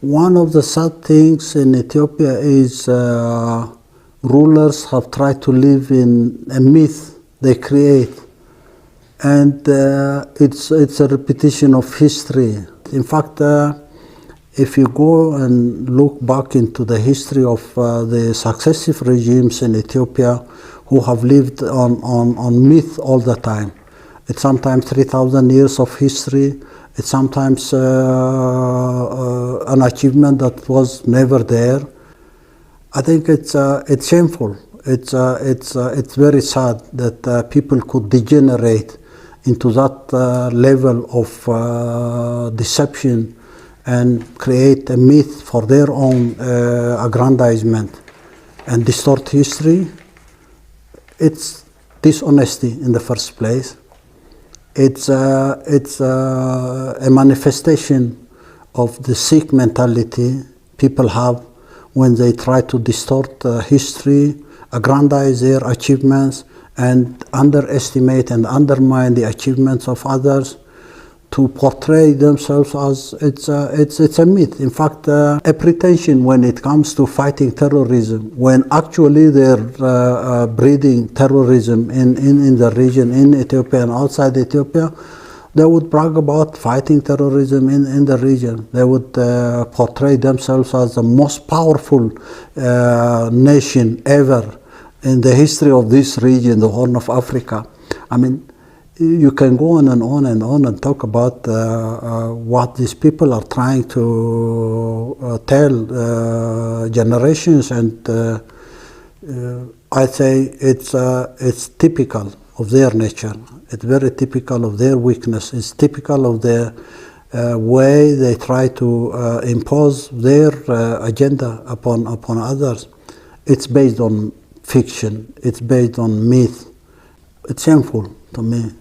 One of the sad things in Ethiopia is rulers have tried to live in a myth they create, and it's a repetition of history. In fact, if you go and look back into the history of the successive regimes in Ethiopia who have lived on myth all the time, it's sometimes 3,000 years of history. It's sometimes an achievement that was never there. I think it's shameful. It's very sad that people could degenerate into that level of deception and create a myth for their own aggrandizement and distort history. It's dishonesty in the first place. It's a manifestation of the sick mentality people have when they try to distort history, aggrandize their achievements, and underestimate and undermine the achievements of others to portray themselves as it's a myth. In fact, a pretension when it comes to fighting terrorism, when actually they're breeding terrorism in the region, in Ethiopia and outside Ethiopia. They would brag about fighting terrorism in the region. They would portray themselves as the most powerful nation ever in the history of this region, the Horn of Africa. I mean, you can go on and on and on and talk about what these people are trying to tell generations, and I say it's typical of their nature. It's very typical of their weakness. It's typical of the way they try to impose their agenda upon others. It's based on fiction. It's based on myth. It's shameful to me.